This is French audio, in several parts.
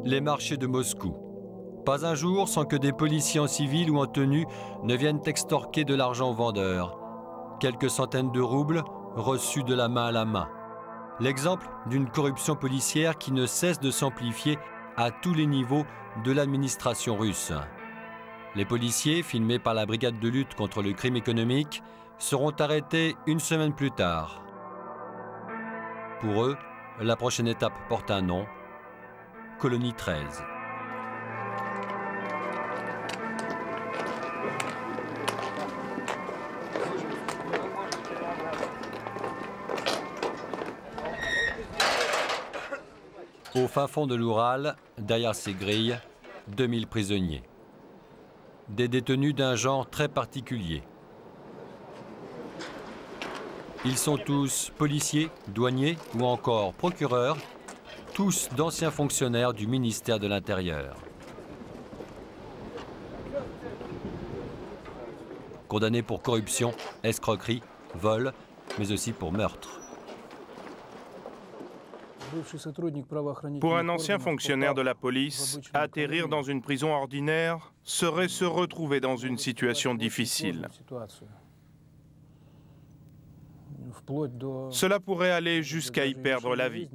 Les marchés de Moscou. Pas un jour sans que des policiers en civil ou en tenue ne viennent extorquer de l'argent aux vendeurs. Quelques centaines de roubles reçus de la main à la main. L'exemple d'une corruption policière qui ne cesse de s'amplifier à tous les niveaux de l'administration russe. Les policiers, filmés par la brigade de lutte contre le crime économique, seront arrêtés une semaine plus tard. Pour eux, la prochaine étape porte un nom, Colonie 13. Au fin fond de l'Oural, derrière ces grilles, 2000 prisonniers. Des détenus d'un genre très particulier. Ils sont tous policiers, douaniers ou encore procureurs, tous d'anciens fonctionnaires du ministère de l'Intérieur. Condamnés pour corruption, escroquerie, vol, mais aussi pour meurtre. Pour un ancien fonctionnaire de la police, atterrir dans une prison ordinaire serait se retrouver dans une situation difficile. Cela pourrait aller jusqu'à y perdre la vie.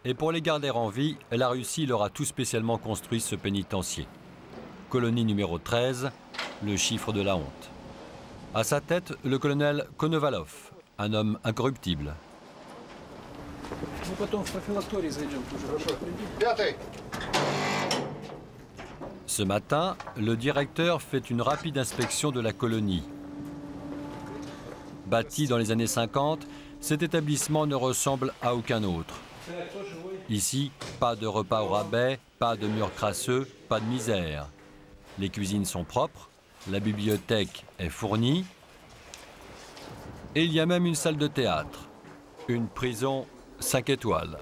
Et pour les garder en vie, la Russie leur a tout spécialement construit ce pénitencier. Colonie numéro 13, le chiffre de la honte. À sa tête, le colonel Konovalov, un homme incorruptible. Ce matin, le directeur fait une rapide inspection de la colonie. Bâti dans les années 50, cet établissement ne ressemble à aucun autre. Ici, pas de repas au rabais, pas de murs crasseux, pas de misère. Les cuisines sont propres, la bibliothèque est fournie et il y a même une salle de théâtre. Une prison 5 étoiles.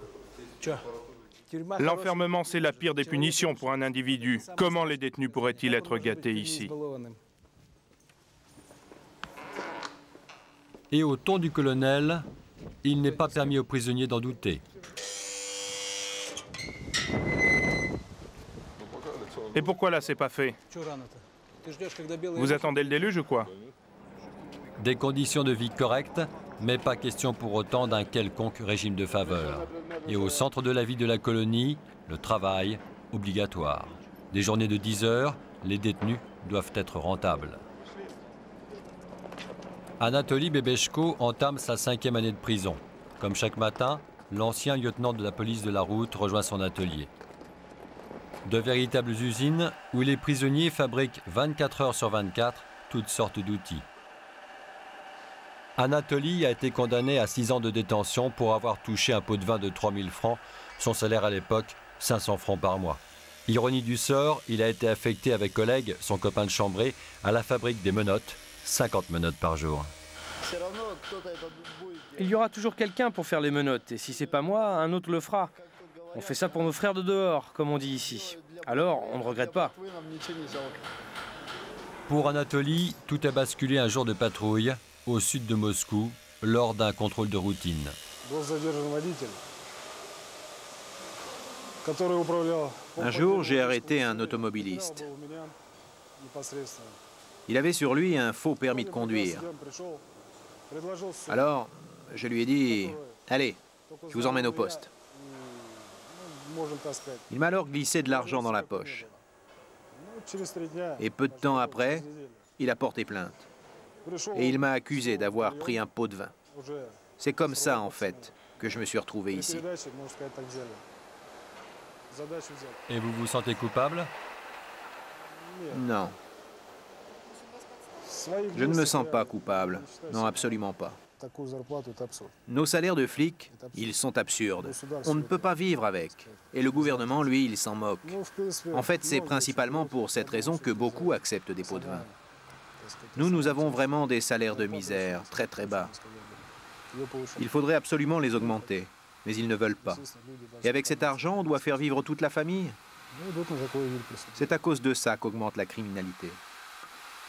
L'enfermement, c'est la pire des punitions pour un individu. Comment les détenus pourraient-ils être gâtés ici? Et au ton du colonel, il n'est pas permis aux prisonniers d'en douter. Et pourquoi là, c'est pas fait? Vous attendez le déluge ou quoi? Des conditions de vie correctes, mais pas question pour autant d'un quelconque régime de faveur. Et au centre de la vie de la colonie, le travail obligatoire. Des journées de 10 heures, les détenus doivent être rentables. Anatoly Bebeshko entame sa 5e année de prison. Comme chaque matin, l'ancien lieutenant de la police de la route rejoint son atelier. De véritables usines où les prisonniers fabriquent 24 heures sur 24 toutes sortes d'outils. Anatoly a été condamné à 6 ans de détention pour avoir touché un pot de vin de 3000 francs, son salaire à l'époque 500 francs par mois. Ironie du sort, il a été affecté avec collègue, son copain de chambrée, à la fabrique des menottes, 50 menottes par jour. Il y aura toujours quelqu'un pour faire les menottes, et si c'est pas moi, un autre le fera. On fait ça pour nos frères de dehors, comme on dit ici. Alors, on ne regrette pas. Pour Anatoly, tout a basculé un jour de patrouille, au sud de Moscou, lors d'un contrôle de routine. Un jour, j'ai arrêté un automobiliste. Il avait sur lui un faux permis de conduire. Alors, je lui ai dit « Allez, je vous emmène au poste ». Il m'a alors glissé de l'argent dans la poche. Et peu de temps après, il a porté plainte. Et il m'a accusé d'avoir pris un pot de vin. C'est comme ça, en fait, que je me suis retrouvé ici. Et vous vous sentez coupable? Non. Je ne me sens pas coupable. Non, absolument pas. Nos salaires de flics, ils sont absurdes. On ne peut pas vivre avec. Et le gouvernement, lui, il s'en moque. En fait, c'est principalement pour cette raison que beaucoup acceptent des pots de vin. Nous avons vraiment des salaires de misère, très très bas. Il faudrait absolument les augmenter, mais ils ne veulent pas. Et avec cet argent, on doit faire vivre toute la famille. C'est à cause de ça qu'augmente la criminalité.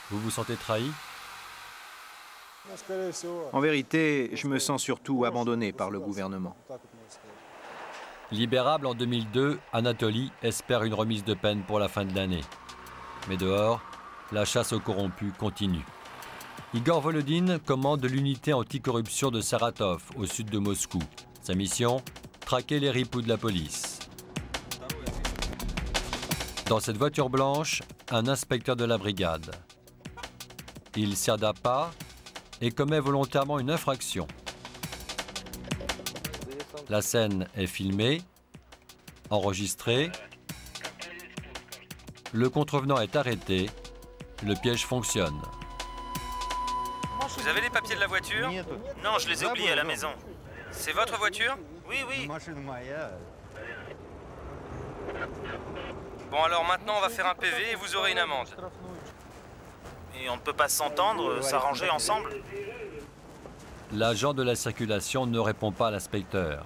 Vous vous sentez trahi? En vérité, je me sens surtout abandonné par le gouvernement. Libérable en 2002, Anatoly espère une remise de peine pour la fin de l'année. Mais dehors, la chasse aux corrompus continue. Igor Volodine commande l'unité anticorruption de Saratov, au sud de Moscou. Sa mission, traquer les ripoux de la police. Dans cette voiture blanche, un inspecteur de la brigade. Il sert d'appât et commet volontairement une infraction. La scène est filmée, enregistrée. Le contrevenant est arrêté. Le piège fonctionne. Vous avez les papiers de la voiture? Non, je les ai oubliés à la maison. C'est votre voiture? Oui, oui. Bon alors maintenant on va faire un PV et vous aurez une amende. Et on ne peut pas s'entendre, s'arranger ensemble? L'agent de la circulation ne répond pas à l'inspecteur.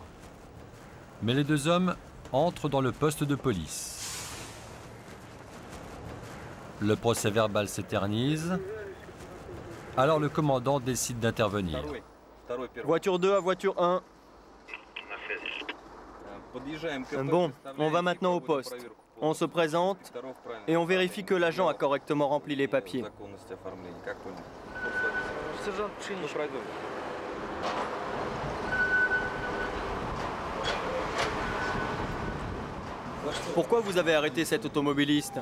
Mais les deux hommes entrent dans le poste de police. Le procès-verbal s'éternise. Alors le commandant décide d'intervenir. Voiture 2 à voiture 1. Bon, on va maintenant au poste. On se présente et on vérifie que l'agent a correctement rempli les papiers. Pourquoi vous avez arrêté cet automobiliste?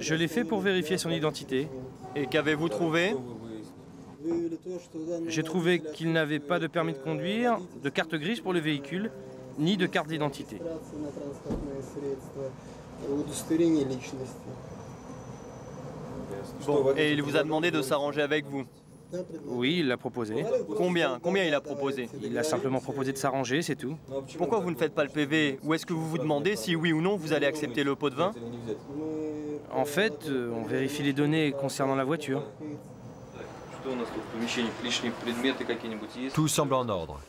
Je l'ai fait pour vérifier son identité. Et qu'avez-vous trouvé? J'ai trouvé qu'il n'avait pas de permis de conduire, de carte grise pour le véhicule, ni de carte d'identité. Bon, et il vous a demandé de s'arranger avec vous? Oui, il l'a proposé. Combien il a proposé? Il a simplement proposé de s'arranger, c'est tout. Pourquoi vous ne faites pas le PV? Ou est-ce que vous vous demandez si oui ou non vous allez accepter le pot de vin? En fait, on vérifie les données concernant la voiture. Tout semble en ordre.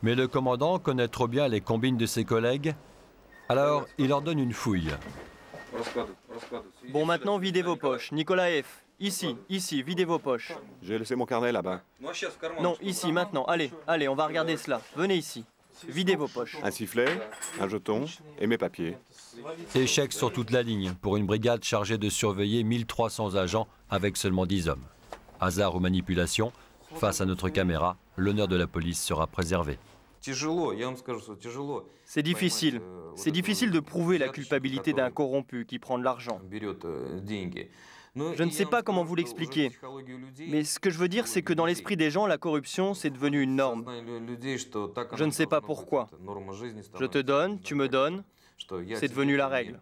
Mais le commandant connaît trop bien les combines de ses collègues. Alors, il leur donne une fouille. Bon, maintenant, videz vos poches. Nicolas F. Ici, videz vos poches. J'ai laissé mon carnet là-bas. Non, ici, maintenant. Allez, on va regarder cela. Venez ici. Videz vos poches. Un sifflet, un jeton et mes papiers. Échec sur toute la ligne pour une brigade chargée de surveiller 1300 agents avec seulement 10 hommes. Hasard ou manipulation, face à notre caméra, l'honneur de la police sera préservé. C'est difficile. C'est difficile de prouver la culpabilité d'un corrompu qui prend de l'argent. Je ne sais pas comment vous l'expliquer. Mais ce que je veux dire, c'est que dans l'esprit des gens, la corruption, c'est devenu une norme. Je ne sais pas pourquoi. Je te donne, tu me donnes. C'est devenu la règle.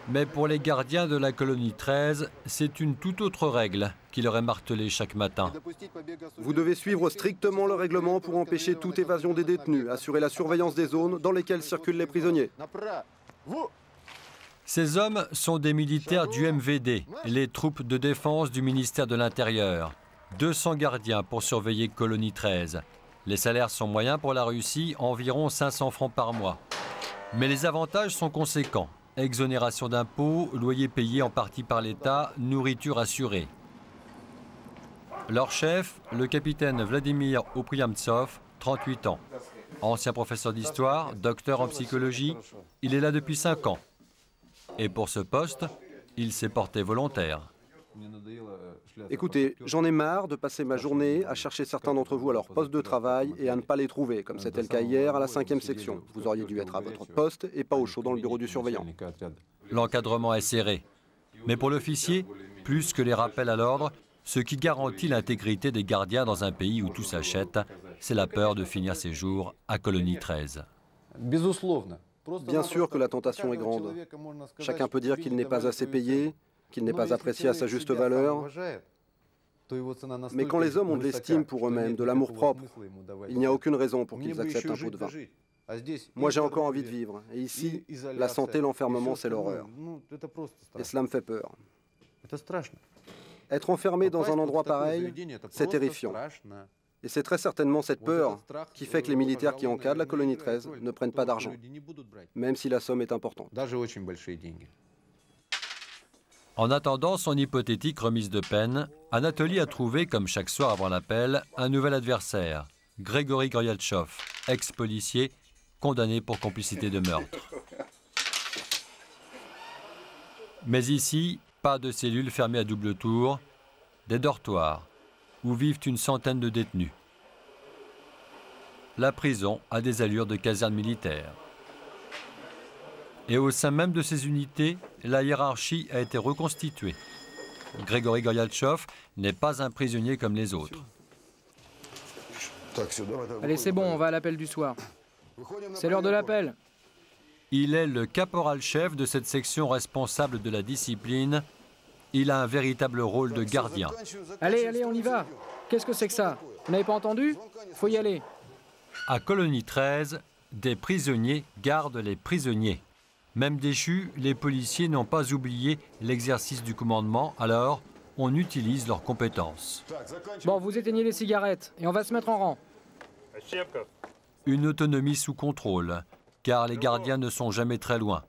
Mais pour les gardiens de la colonie 13, c'est une toute autre règle qui leur est martelée chaque matin. Vous devez suivre strictement le règlement pour empêcher toute évasion des détenus, assurer la surveillance des zones dans lesquelles circulent les prisonniers. Ces hommes sont des militaires du MVD, les troupes de défense du ministère de l'Intérieur. 200 gardiens pour surveiller colonie 13. Les salaires sont moyens pour la Russie, environ 500 francs par mois. Mais les avantages sont conséquents. Exonération d'impôts, loyer payé en partie par l'État, nourriture assurée. Leur chef, le capitaine Vladimir Opriamtsov, 38 ans. Ancien professeur d'histoire, docteur en psychologie, il est là depuis 5 ans. Et pour ce poste, il s'est porté volontaire. Écoutez, j'en ai marre de passer ma journée à chercher certains d'entre vous à leur poste de travail et à ne pas les trouver, comme c'était le cas hier à la 5e section. Vous auriez dû être à votre poste et pas au chaud dans le bureau du surveillant. L'encadrement est serré. Mais pour l'officier, plus que les rappels à l'ordre, ce qui garantit l'intégrité des gardiens dans un pays où tout s'achète, c'est la peur de finir ses jours à colonie 13. Bien sûr que la tentation est grande. Chacun peut dire qu'il n'est pas assez payé, qu'il n'est pas apprécié à sa juste valeur. Mais quand les hommes ont de l'estime pour eux-mêmes, de l'amour-propre, il n'y a aucune raison pour qu'ils acceptent un pot de vin. Moi, j'ai encore envie de vivre. Et ici, la santé, l'enfermement, c'est l'horreur. Et cela me fait peur. Être enfermé dans un endroit pareil, c'est terrifiant. Et c'est très certainement cette peur qui fait que les militaires qui encadrent la colonie 13 ne prennent pas d'argent, même si la somme est importante. En attendant son hypothétique remise de peine, Anatoly a trouvé, comme chaque soir avant l'appel, un nouvel adversaire, Grigori Goryatchov, ex-policier, condamné pour complicité de meurtre. Mais ici, pas de cellules fermées à double tour, des dortoirs, où vivent une centaine de détenus. La prison a des allures de caserne militaire. Et au sein même de ces unités, la hiérarchie a été reconstituée. Grigori Goryatchov n'est pas un prisonnier comme les autres. Allez, c'est bon, on va à l'appel du soir. C'est l'heure de l'appel. Il est le caporal-chef de cette section responsable de la discipline. Il a un véritable rôle de gardien. Allez, allez, on y va. Qu'est-ce que c'est que ça? Vous n'avez pas entendu? Faut y aller. À Colonie 13, des prisonniers gardent les prisonniers. Même déchus, les policiers n'ont pas oublié l'exercice du commandement, alors on utilise leurs compétences. Bon, vous éteignez les cigarettes et on va se mettre en rang. Une autonomie sous contrôle, car les gardiens ne sont jamais très loin.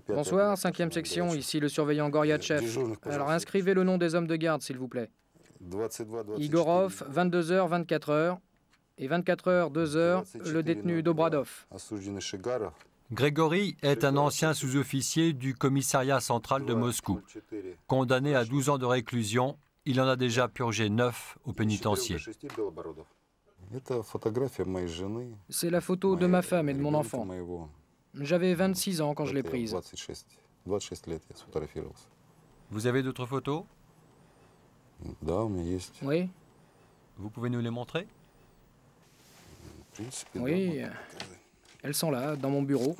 Bonsoir, 5e section, ici le surveillant Goryatchev. Alors inscrivez le nom des hommes de garde, s'il vous plaît. Igorov, 22h, 24h. Et 24h, 2h, le détenu Dobradov. Grigori est un ancien sous-officier du commissariat central de Moscou. Condamné à 12 ans de réclusion, il en a déjà purgé 9 au pénitencier. C'est la photo de ma femme et de mon enfant. J'avais 26 ans quand je l'ai prise. Vous avez d'autres photos? Oui. Vous pouvez nous les montrer? Oui. Elles sont là, dans mon bureau.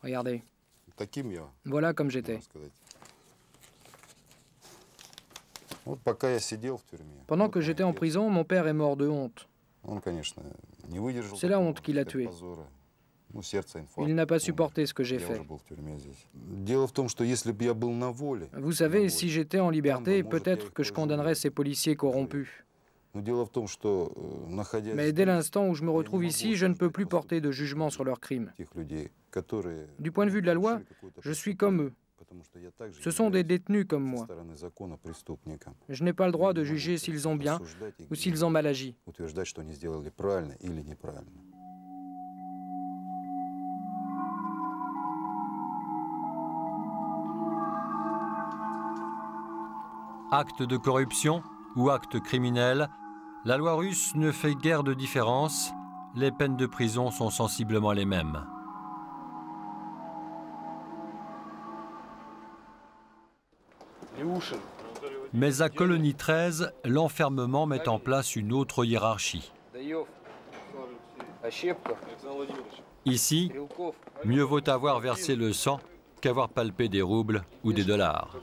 Regardez. Voilà comme j'étais. Pendant que j'étais en prison, mon père est mort de honte. C'est la honte qui l'a tué. Il n'a pas supporté ce que j'ai fait. Vous savez, si j'étais en liberté, peut-être que je condamnerais ces policiers corrompus. Mais dès l'instant où je me retrouve ici, je ne peux plus porter de jugement sur leurs crimes. Du point de vue de la loi, je suis comme eux. Ce sont des détenus comme moi. Je n'ai pas le droit de juger s'ils ont bien ou s'ils ont mal agi. Acte de corruption ou acte criminel, la loi russe ne fait guère de différence. Les peines de prison sont sensiblement les mêmes. Mais à Colonie 13, l'enfermement met en place une autre hiérarchie. Ici, mieux vaut avoir versé le sang qu'avoir palpé des roubles ou des dollars.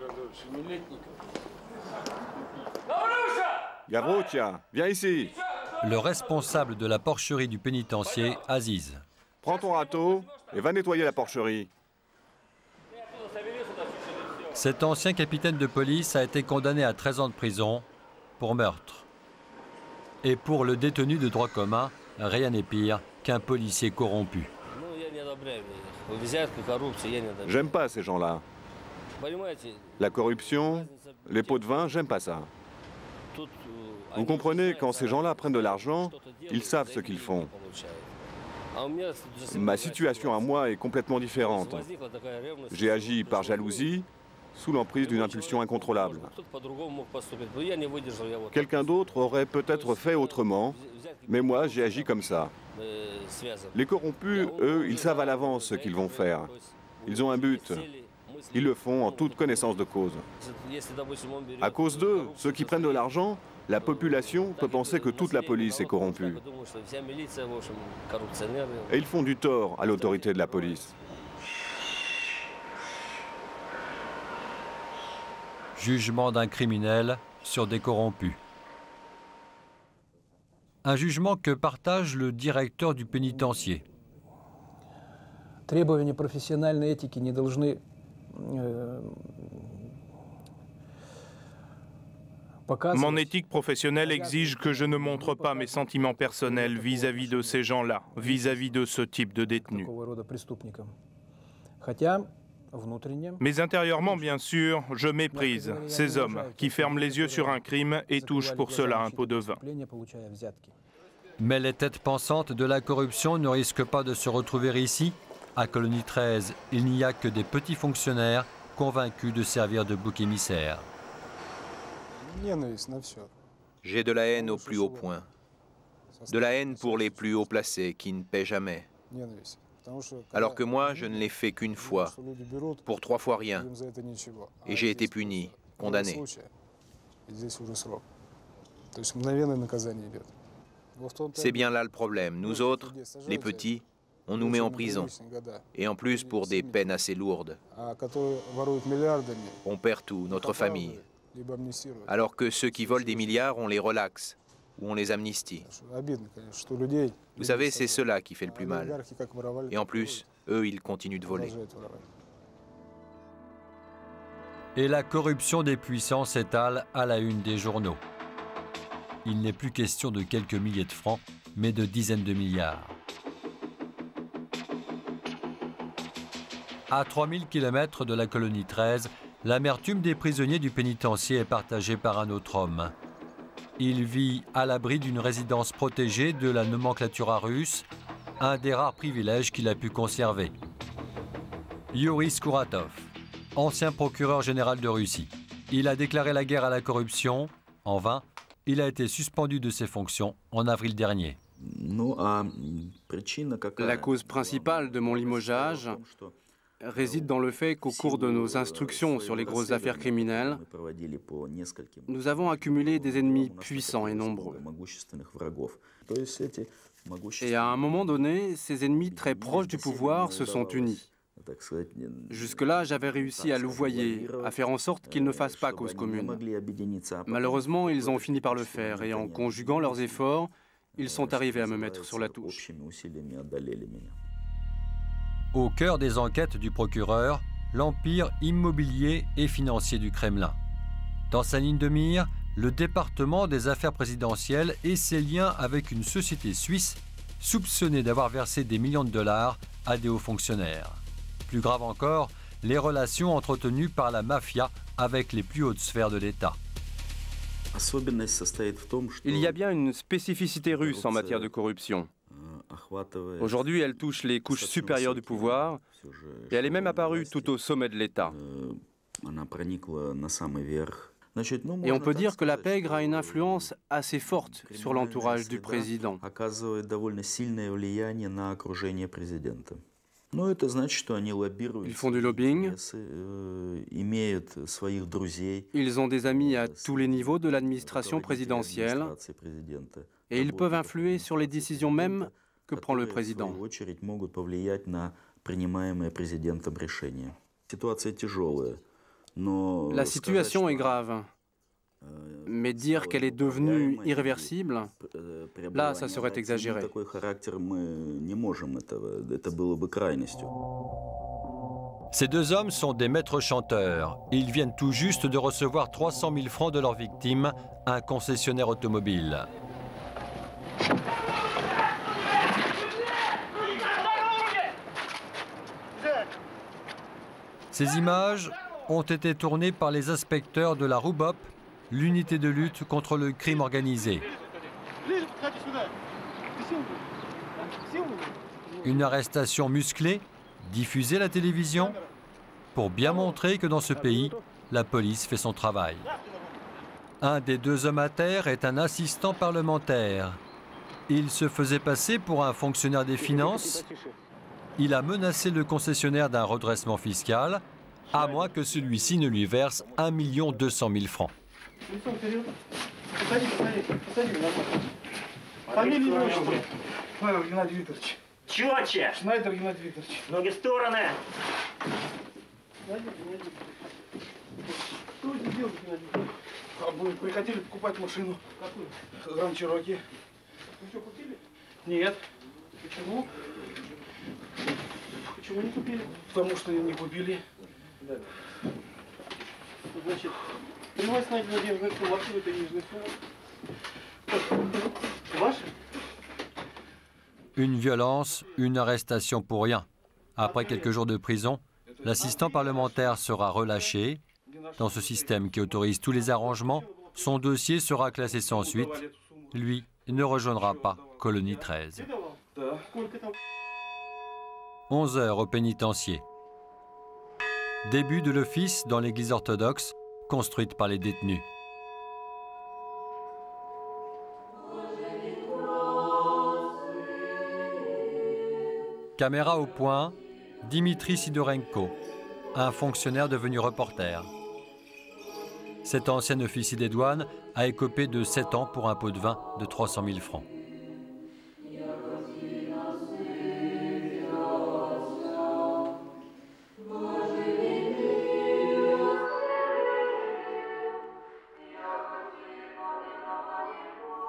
Gavrotia, viens ici. Le responsable de la porcherie du pénitencier, Aziz. Prends ton râteau et va nettoyer la porcherie. Cet ancien capitaine de police a été condamné à 13 ans de prison pour meurtre. Et pour le détenu de droit commun, rien n'est pire qu'un policier corrompu. J'aime pas ces gens-là. La corruption, les pots de vin, j'aime pas ça. Vous comprenez, quand ces gens-là prennent de l'argent, ils savent ce qu'ils font. Ma situation à moi est complètement différente. J'ai agi par jalousie, sous l'emprise d'une impulsion incontrôlable. Quelqu'un d'autre aurait peut-être fait autrement, mais moi j'ai agi comme ça. Les corrompus, eux, ils savent à l'avance ce qu'ils vont faire. Ils ont un but. Ils le font en toute connaissance de cause. À cause d'eux, ceux qui prennent de l'argent, la population peut penser que toute la police est corrompue. Et ils font du tort à l'autorité de la police. Jugement d'un criminel sur des corrompus. Un jugement que partage le directeur du pénitencier. Требования профессиональной этики не должны Mon éthique professionnelle exige que je ne montre pas mes sentiments personnels vis-à-vis de ces gens-là, vis-à-vis de ce type de détenus. Mais intérieurement, bien sûr, je méprise ces hommes qui ferment les yeux sur un crime et touchent pour cela un pot de vin. Mais les têtes pensantes de la corruption ne risquent pas de se retrouver ici. À Colonie 13, il n'y a que des petits fonctionnaires convaincus de servir de bouc émissaire. J'ai de la haine au plus haut point. De la haine pour les plus haut placés qui ne paient jamais. Alors que moi, je ne l'ai fait qu'une fois, pour 3 fois rien. Et j'ai été puni, condamné. C'est bien là le problème. Nous autres, les petits, on nous met en prison. Et en plus pour des peines assez lourdes. On perd tout, notre famille. Alors que ceux qui volent des milliards, on les relaxe ou on les amnistie. Vous savez, c'est cela qui fait le plus mal. Et en plus, eux, ils continuent de voler. Et la corruption des puissants s'étale à la une des journaux. Il n'est plus question de quelques milliers de francs, mais de dizaines de milliards. À 3000 km de la colonie 13, l'amertume des prisonniers du pénitencier est partagée par un autre homme. Il vit à l'abri d'une résidence protégée de la nomenclatura russe, un des rares privilèges qu'il a pu conserver. Yuri Skouratov, ancien procureur général de Russie. Il a déclaré la guerre à la corruption. En vain, il a été suspendu de ses fonctions en avril dernier. La cause principale de mon limogeage réside dans le fait qu'au cours de nos instructions sur les grosses affaires criminelles, nous avons accumulé des ennemis puissants et nombreux. Et à un moment donné, ces ennemis très proches du pouvoir se sont unis. Jusque-là, j'avais réussi à louvoyer, à faire en sorte qu'ils ne fassent pas cause commune. Malheureusement, ils ont fini par le faire et en conjuguant leurs efforts, ils sont arrivés à me mettre sur la touche. Au cœur des enquêtes du procureur, l'empire immobilier et financier du Kremlin. Dans sa ligne de mire, le département des affaires présidentielles et ses liens avec une société suisse soupçonnée d'avoir versé des millions de dollars à des hauts fonctionnaires. Plus grave encore, les relations entretenues par la mafia avec les plus hautes sphères de l'État. Il y a bien une spécificité russe en matière de corruption. Aujourd'hui, elle touche les couches supérieures du pouvoir et elle est même apparue tout au sommet de l'État. Et on peut dire que la pègre a une influence assez forte sur l'entourage du président. Ils font du lobbying. Ils ont des amis à tous les niveaux de l'administration présidentielle et ils peuvent influer sur les décisions mêmes que prend le président. La situation est grave, mais dire qu'elle est devenue irréversible, là, ça serait exagéré. Ces deux hommes sont des maîtres chanteurs. Ils viennent tout juste de recevoir 300 000 francs de leur victime, un concessionnaire automobile. Ces images ont été tournées par les inspecteurs de la RUBOP, l'unité de lutte contre le crime organisé. Une arrestation musclée, diffusée à la télévision, pour bien montrer que dans ce pays, la police fait son travail. Un des deux hommes à terre est un assistant parlementaire. Il se faisait passer pour un fonctionnaire des finances. Il a menacé le concessionnaire d'un redressement fiscal, à moins que celui-ci ne lui verse 1 200 000 francs. Почему не купили? Потому что не купили. Значит, Une violence, une arrestation pour rien. Après quelques jours de prison, l'assistant parlementaire sera relâché. Dans ce système qui autorise tous les arrangements, son dossier sera classé sans suite. Lui ne rejoindra pas Colonie 13. 11 heures au pénitencier. Début de l'office dans l'église orthodoxe, construite par les détenus. Caméra au point, Dimitri Sidorenko, un fonctionnaire devenu reporter. Cet ancien officier des douanes a écopé de 7 ans pour un pot de vin de 300 000 francs.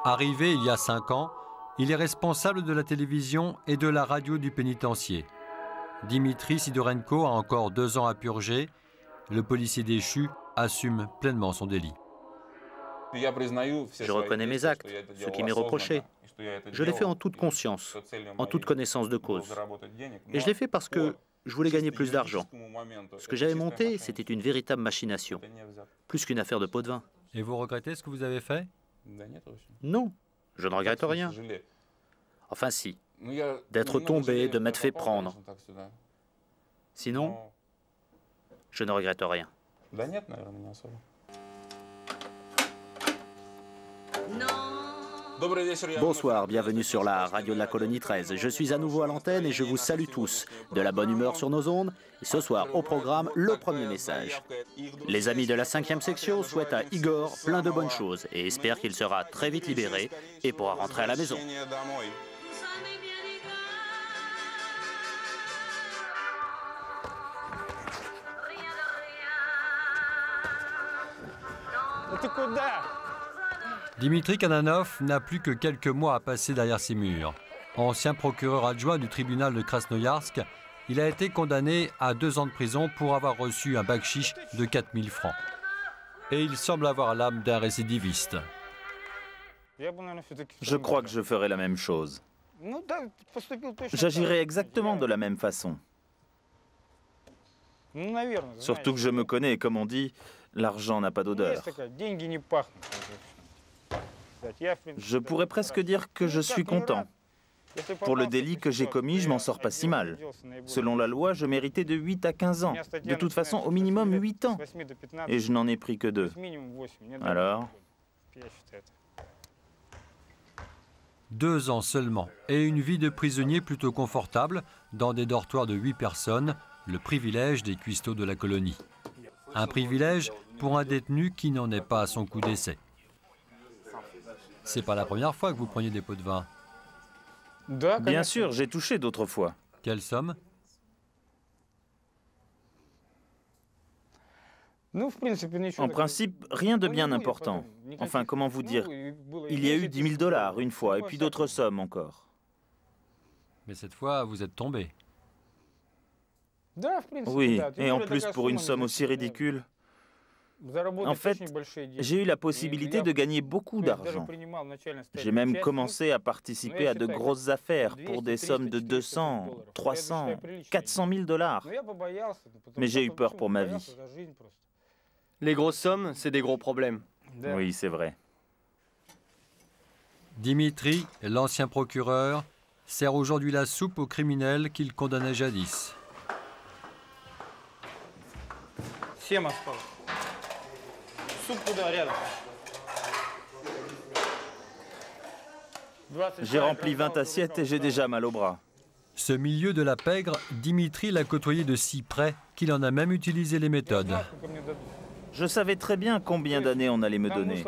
Arrivé il y a 5 ans, il est responsable de la télévision et de la radio du pénitencier. Dimitri Sidorenko a encore 2 ans à purger. Le policier déchu assume pleinement son délit. Je reconnais mes actes, ce qui m'est reproché. Je l'ai fait en toute conscience, en toute connaissance de cause. Et je l'ai fait parce que je voulais gagner plus d'argent. Ce que j'avais monté, c'était une véritable machination, plus qu'une affaire de pot de vin. Et vous regrettez ce que vous avez fait? Non, je ne regrette rien. Enfin si, d'être tombé, de m'être fait prendre. Sinon, je ne regrette rien. Bonsoir, bienvenue sur la radio de la Colonie 13. Je suis à nouveau à l'antenne et je vous salue tous. De la bonne humeur sur nos ondes. Et ce soir, au programme, le premier message. Les amis de la 5e section souhaitent à Igor plein de bonnes choses et espèrent qu'il sera très vite libéré et pourra rentrer à la maison. Dimitri Kananov n'a plus que quelques mois à passer derrière ses murs. Ancien procureur adjoint du tribunal de Krasnoïarsk, il a été condamné à 2 ans de prison pour avoir reçu un bakshish de 4 000 francs. Et il semble avoir l'âme d'un récidiviste. Je crois que je ferai la même chose. J'agirai exactement de la même façon. Surtout que je me connais et comme on dit, l'argent n'a pas d'odeur. Je pourrais presque dire que je suis content. Pour le délit que j'ai commis, je m'en sors pas si mal. Selon la loi, je méritais de 8 à 15 ans. De toute façon, au minimum 8 ans. Et je n'en ai pris que 2. Alors ? 2 ans seulement, et une vie de prisonnier plutôt confortable, dans des dortoirs de 8 personnes, le privilège des cuistots de la colonie. Un privilège pour un détenu qui n'en est pas à son coup d'essai. C'est pas la première fois que vous preniez des pots de vin. Bien sûr, j'ai touché d'autres fois. Quelle somme? En principe, rien de bien important. Enfin, comment vous dire? Il y a eu 10 000 $ une fois, et puis d'autres sommes encore. Mais cette fois, vous êtes tombé. Oui, et en plus pour une somme aussi ridicule. En fait, j'ai eu la possibilité de gagner beaucoup d'argent. J'ai même commencé à participer à de grosses affaires pour des sommes de 200, 300, 400 000 $. Mais j'ai eu peur pour ma vie. Les grosses sommes, c'est des gros problèmes. Oui, c'est vrai. Dimitri, l'ancien procureur, sert aujourd'hui la soupe aux criminels qu'il condamnait jadis. J'ai rempli 20 assiettes et j'ai déjà mal au bras. Ce milieu de la pègre, Dimitri l'a côtoyé de si près qu'il en a même utilisé les méthodes. Je savais très bien combien d'années on allait me donner.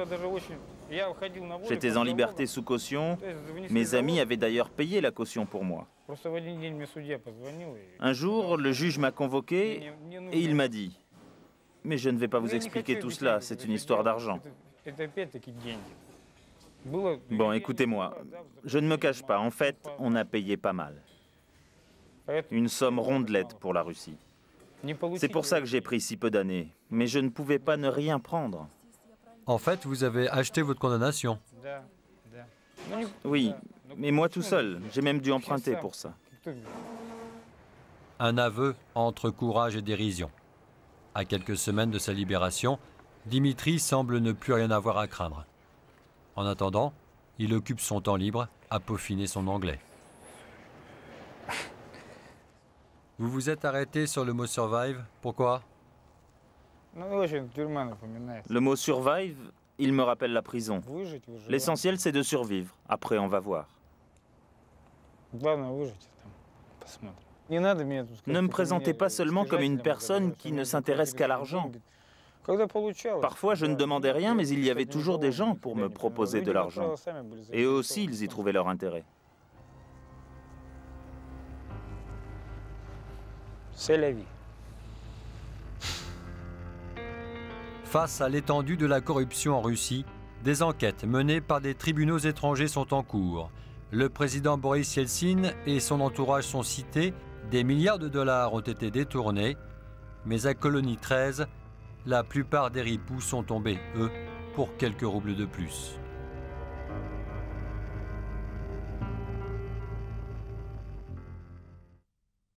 J'étais en liberté sous caution. Mes amis avaient d'ailleurs payé la caution pour moi. Un jour, le juge m'a convoqué et il m'a dit « Mais je ne vais pas vous expliquer tout cela, c'est une histoire d'argent. » Bon, écoutez-moi, je ne me cache pas, en fait, on a payé pas mal. Une somme rondelette pour la Russie. C'est pour ça que j'ai pris si peu d'années, mais je ne pouvais pas ne rien prendre. En fait, vous avez acheté votre condamnation. Oui, mais moi tout seul. J'ai même dû emprunter pour ça. Un aveu entre courage et dérision. À quelques semaines de sa libération, Dimitri semble ne plus rien avoir à craindre. En attendant, il occupe son temps libre à peaufiner son anglais. Vous vous êtes arrêté sur le mot « survive ». Pourquoi? Le mot « survive », il me rappelle la prison. L'essentiel, c'est de survivre. Après, on va voir. Ne me présentez pas seulement comme une personne qui ne s'intéresse qu'à l'argent. Parfois, je ne demandais rien, mais il y avait toujours des gens pour me proposer de l'argent. Et eux aussi, ils y trouvaient leur intérêt. C'est la vie. Face à l'étendue de la corruption en Russie, des enquêtes menées par des tribunaux étrangers sont en cours. Le président Boris Yeltsin et son entourage sont cités, des milliards de dollars ont été détournés, mais à Colonie 13, la plupart des ripoux sont tombés, eux, pour quelques roubles de plus.